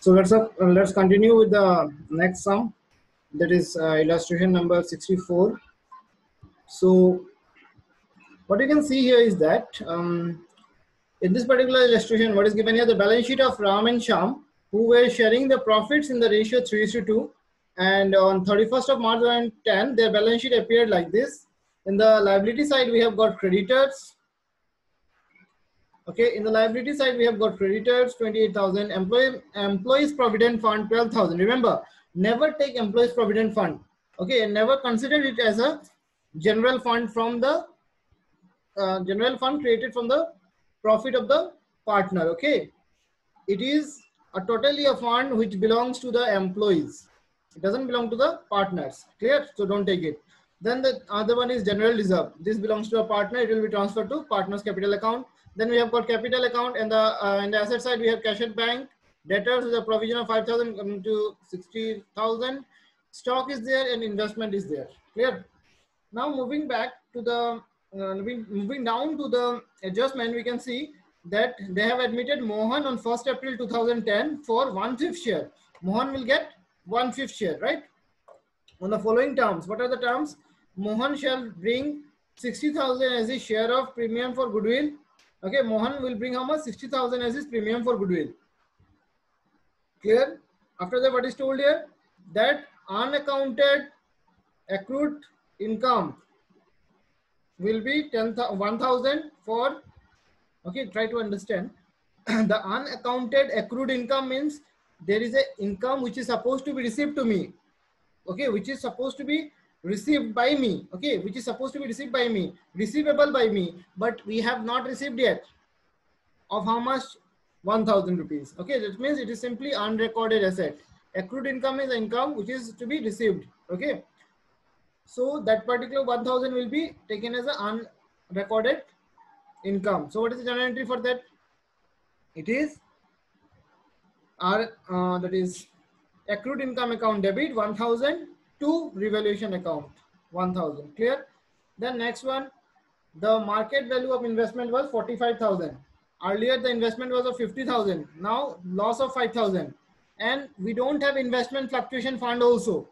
So let's continue with the next sum, that is illustration number 64. So what you can see here is that in this particular illustration, what is given here, the balance sheet of Ram and Sham, who were sharing the profits in the ratio 3:2, and on 31st of March 2010, their balance sheet appeared like this. In the liability side, we have got creditors. Okay, in the liability side, we have got creditors 28,000, employees provident fund 12,000. Remember, never take employees provident fund. Okay, and never consider it as a general fund from the general fund created from the profit of the partner. Okay, it is totally a fund which belongs to the employees. It doesn't belong to the partners. Clear? So don't take it. Then the other one is general reserve. This belongs to a partner. It will be transferred to partner's capital account. Then we have got capital account, and the asset side we have cash at bank. Debtors with a provision of 5,000 coming to 60,000. Stock is there and investment is there. Clear? Now moving back to the moving down to the adjustment, we can see that they have admitted Mohan on 1st April 2010 for 1/5 share. Mohan will get 1/5 share, right? On the following terms, what are the terms? Mohan shall bring 60,000 as his share of premium for goodwill. Okay, Mohan will bring how much? 60,000 as his premium for goodwill. Clear? After that, what is told here? That unaccounted accrued income will be 1,000 for, okay, try to understand. The unaccounted accrued income means there is a income which is supposed to be received to me, okay, which is supposed to be received by me, okay, which is supposed to be received by me, receivable by me, but we have not received yet. Of how much? 1,000 rupees. Okay, that means it is simply unrecorded asset. Accrued income is income which is to be received. Okay, so that particular 1,000 will be taken as an unrecorded income. So what is the journal entry for that? It is that is accrued income account debit 1,000 to revaluation account 1,000. Clear? Then next one, the market value of investment was 45,000. Earlier the investment was of 50,000. Now loss of 5,000, and we don't have investment fluctuation fund also.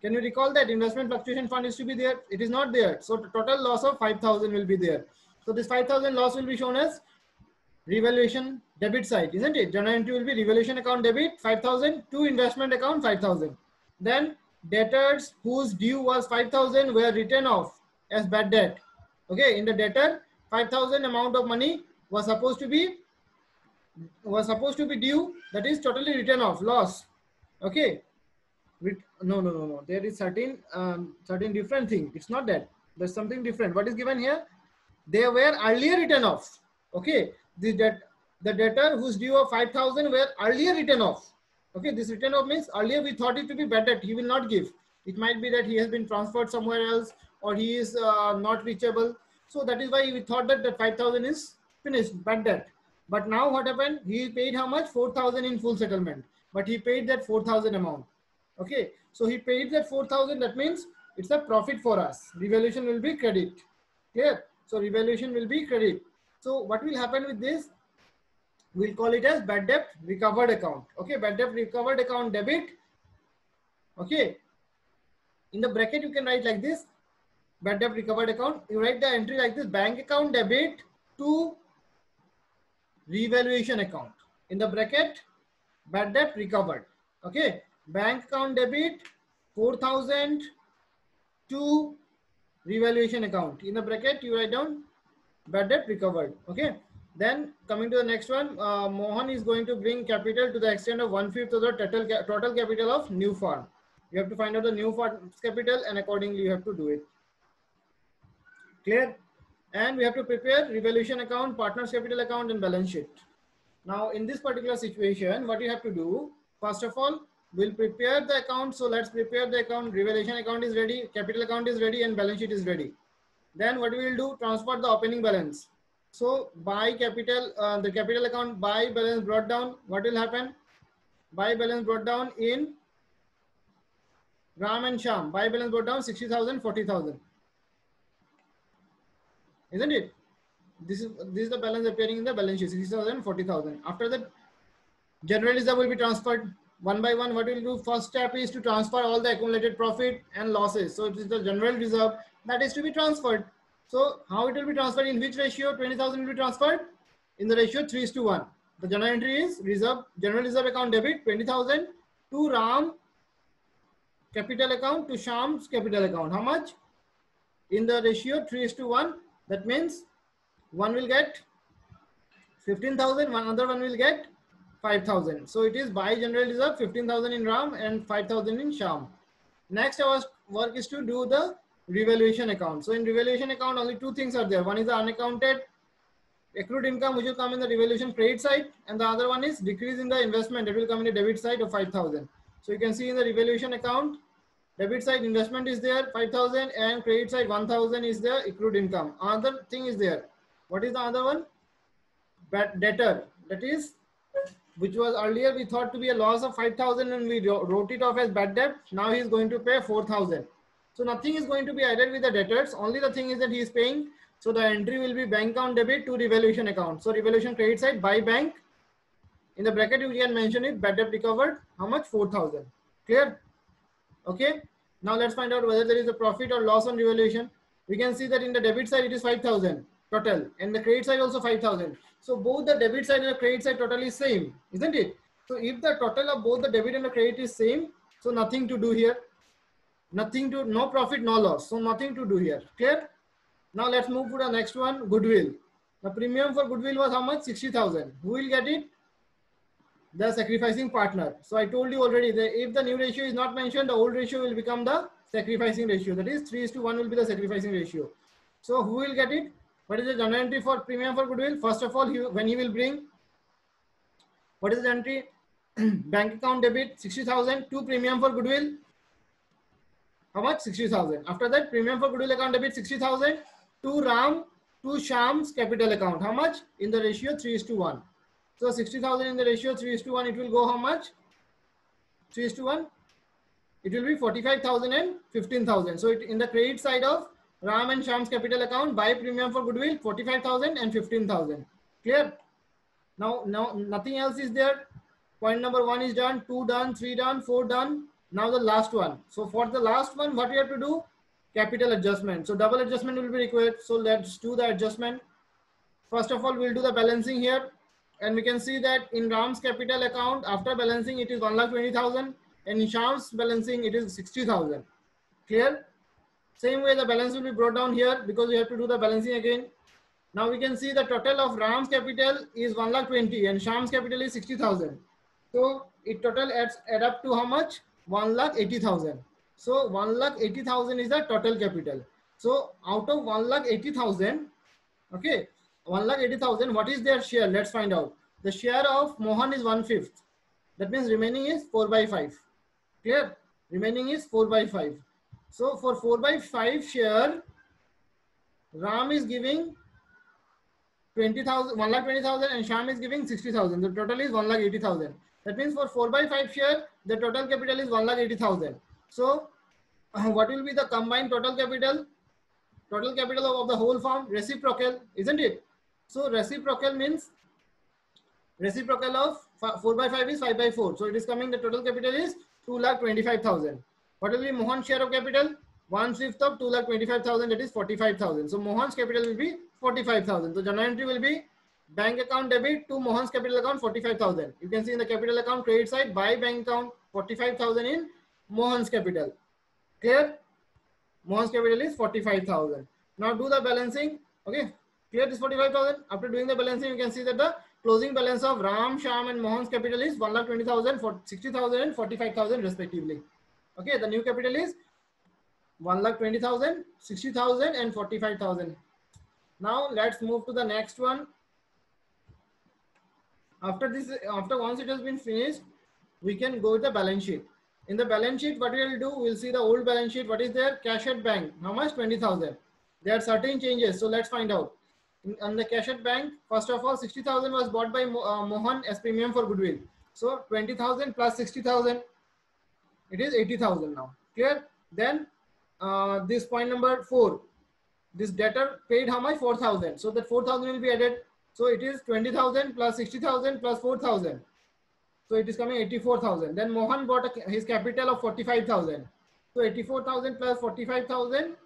Can you recall that investment fluctuation fund is to be there? It is not there. So total loss of 5,000 will be there. So this 5,000 loss will be shown as revaluation debit side, isn't it? Journal entry will be revaluation account debit 5,000 to investment account 5,000. Then debtors whose due was 5,000 were written off as bad debt. Okay, in the debtor 5,000 amount of money was supposed to be due, that is totally written off, loss. Okay, no, there is certain different thing. It's not that, there's something different. What is given here? They were earlier written off. Okay, the debtor whose due of 5,000 were earlier written off. Okay, this written off means earlier we thought it to be bad debt, he will not give. It might be that he has been transferred somewhere else, or he is not reachable. So that is why we thought that the 5,000 is finished, bad debt. But now what happened? He paid how much? 4,000 in full settlement. But he paid that 4,000 amount. Okay, so he paid that 4,000. That means it's a profit for us. Revaluation will be credit. Clear? So revaluation will be credit. So what will happen with this? We'll call it as bad debt recovered account. Okay, bad debt recovered account debit. Okay, in the bracket you can write like this: bad debt recovered account. You write the entry like this: bank account debit to revaluation account. In the bracket, bad debt recovered. Okay, bank account debit 4,000 to revaluation account. In the bracket you write down bad debt recovered. Okay, then coming to the next one, Mohan is going to bring capital to the extent of 1/5 of the total capital of new fund. You have to find out the new fund's capital, and accordingly you have to do it. Clear? And we have to prepare revaluation account, partners capital account, and balance sheet. Now in this particular situation, what you have to do, first of all, we'll prepare the account. So let's prepare the account. Revaluation account is ready, capital account is ready, and balance sheet is ready. Then what we will do, transfer the opening balance. So by capital, the capital account by balance brought down, what will happen? By balance brought down in Ram and Sham, by balance brought down 60,000, 40,000. Isn't it? This is the balance appearing in the balance sheet, 60,000, 40,000. After that, General reserve will be transferred one by one. What we'll do, first step is to transfer all the accumulated profit and losses. So it is the general reserve that is to be transferred. So how it will be transferred, in which ratio 20,000 will be transferred? In the ratio 3:1. The general entry is reserve, general reserve account debit 20,000 to Ram capital account to Sham's capital account. How much? In the ratio 3:1. That means one will get 15,000, one other one will get 5,000. So it is by general reserve 15,000 in Ram and 5,000 in Sham. Next our work is to do the revaluation account. So in revaluation account only two things are there. One is the unaccounted accrued income which will come in the revaluation credit side, and the other one is decrease in the investment that will come in the debit side of 5,000. So you can see in the revaluation account, debit side investment is there 5,000 and credit side 1,000 is the accrued income. Another thing is there. What is the other one? Bad debtor, that is, which was earlier we thought to be a loss of 5,000 and we wrote it off as bad debt. Now he is going to pay 4,000. So nothing is going to be added with the debtors. Only the thing is that he is paying. So the entry will be bank account debit to revaluation account. So revaluation credit side by bank. In the bracket you can mention it, bad debt recovered. How much? 4,000. Clear? Okay. Now let's find out whether there is a profit or loss on revaluation. We can see that in the debit side it is 5,000 total, and the credit side also 5,000. So both the debit side and the credit side total is same, isn't it? So if the total of both the debit and the credit is same, so nothing to do here. Nothing to, no profit, no loss. So nothing to do here. Clear? Now let's move to the next one, goodwill. The premium for goodwill was how much? 60,000. Who will get it? The sacrificing partner. So I told you already that if the new ratio is not mentioned, the old ratio will become the sacrificing ratio. That is 3:1 will be the sacrificing ratio. So who will get it? What is the journal entry for premium for goodwill? First of all, when he will bring, what is the entry? Bank account debit 60,000 to premium for goodwill. How much? 60,000. After that, premium for goodwill account debit 60,000 to Ram to Sham's capital account. How much? In the ratio 3:1. So 60,000 in the ratio 3:1, it will go how much? 3:1. It will be 45,000 and 15,000. So in the credit side of Ram and Sham's capital account, by premium for goodwill 45,000 and 15,000. Clear? Now nothing else is there. Point number 1 is done, 2 done, 3 done, 4 done. Now the last one. So for the last one, what we have to do? Capital adjustment. So double adjustment will be required. So let's do the adjustment. First of all, we'll do the balancing here. And we can see that in Ram's capital account, after balancing, it is 1,20,000. And in Sham's balancing, it is 60,000. Clear? Same way the balance will be brought down here because we have to do the balancing again. Now we can see the total of Ram's capital is 1,20,000 and Sham's capital is 60,000. So it total add up to how much? 1,80,000. So 1,80,000 is the total capital. So out of 1,80,000, okay, 1,80,000, what is their share? Let's find out. The share of Mohan is 1/5. That means remaining is 4/5. Clear? Remaining is 4/5. So for 4/5 share, Ram is giving 20,000, 1,20,000 and Sham is giving 60,000. The total is 1,80,000. That means for 4/5 share, the total capital is 1,80,000. So what will be the combined total capital? Total capital of the whole firm, reciprocal, isn't it? So reciprocal means reciprocal of 4/5 is 5/4. So it is coming, the total capital is 2,25,000. What will be Mohan's share of capital? 1/5 of 2,25,000, that is 45,000. So Mohan's capital will be 45,000. So journal entry will be bank account debit to Mohan's capital account 45,000. You can see in the capital account credit side by bank account 45,000 in Mohan's capital. Clear? Mohan's capital is 45,000. Now do the balancing. Okay. Clear this 45,000. After doing the balancing, you can see that the closing balance of Ram, Sham and Mohan's capital is 1,20,000, 60,000 and 45,000 respectively. Okay. The new capital is 1,20,000, 60,000 and 45,000. Now let's move to the next one. After this, once it has been finished, we can go to the balance sheet. In the balance sheet, what we will do, we'll see the old balance sheet. What is there? Cash at bank. How much? 20,000. There are certain changes. So let's find out. On the cash at bank, first of all, 60,000 was bought by Mohan as premium for goodwill. So 20,000 plus 60,000, it is 80,000 now. Clear? Then this point number 4, this debtor paid how much? 4,000. So that 4,000 will be added. So it is 20,000 plus 60,000 plus 4,000. So it is coming 84,000. Then Mohan bought his capital of 45,000. So 84,000 plus 45,000,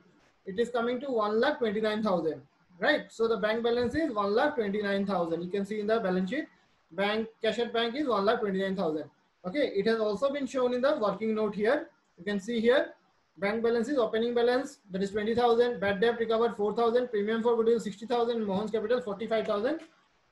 it is coming to 1,29,000. Right. So the bank balance is 1,29,000. You can see in the balance sheet, bank cash at bank is 1,29,000. Okay. It has also been shown in the working note here. You can see here, bank balance is opening balance, that is 20,000. Bad debt recovered 4,000. Premium for goodwill 60,000. Mohan's capital 45,000.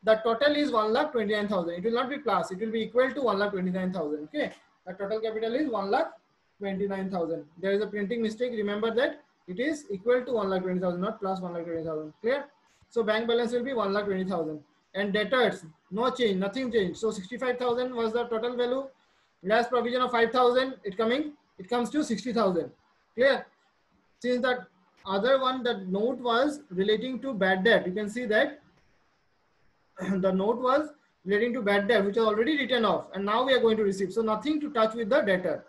The total is 1,29,000. It will not be plus. It will be equal to 1,29,000. Okay. The total capital is 1,29,000. There is a printing mistake. Remember that it is equal to 1,20,000, not plus 1,20,000. Clear? So bank balance will be 1,20,000. And debtors, no change, nothing changed. So 65,000 was the total value. Last provision of 5,000. It comes to 60,000. Clear? Since that other one, that note was relating to bad debt. You can see that the note was relating to bad debt, which is already written off, and now we are going to receive. So nothing to touch with the debtor.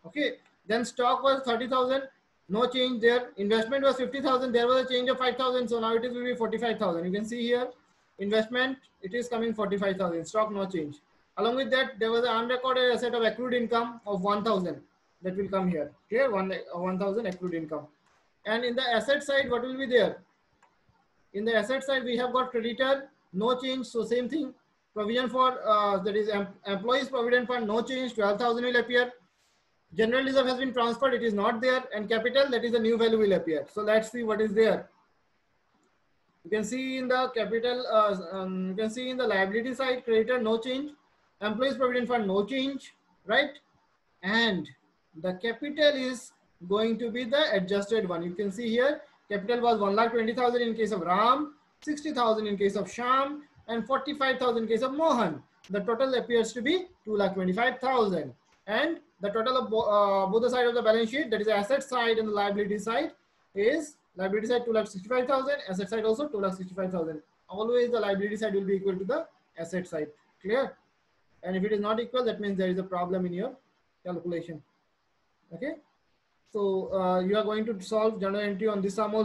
Okay. Then stock was 30,000, no change there. Investment was 50,000. There was a change of 5,000. So now it will be 45,000. You can see here, investment, it is coming 45,000. Stock, no change. Along with that, there was an unrecorded asset of accrued income of 1,000 that will come here. Clear? 1,000 accrued income. And in the asset side, what will be there? In the asset side, we have got creditor, no change. So same thing. Provision for that is employees provident fund, no change. 12,000 will appear. General reserve has been transferred. It is not there. And capital, that is the new value, will appear. So let's see what is there. You can see in the capital. You can see in the liability side, creditor, no change. Employees provident fund, no change. Right. And the capital is going to be the adjusted one. You can see here, capital was 1,20,000 in case of Ram, 60,000 in case of Sham, and 45,000 in case of Mohan. The total appears to be 2,25,000. And the total of both the side of the balance sheet, that is the asset side and the liability side, is liability side 2,65,000, asset side also 2,65,000. Always the liability side will be equal to the asset side. Clear? And if it is not equal, that means there is a problem in your calculation. Okay. So you are going to solve journal entry on this sum also.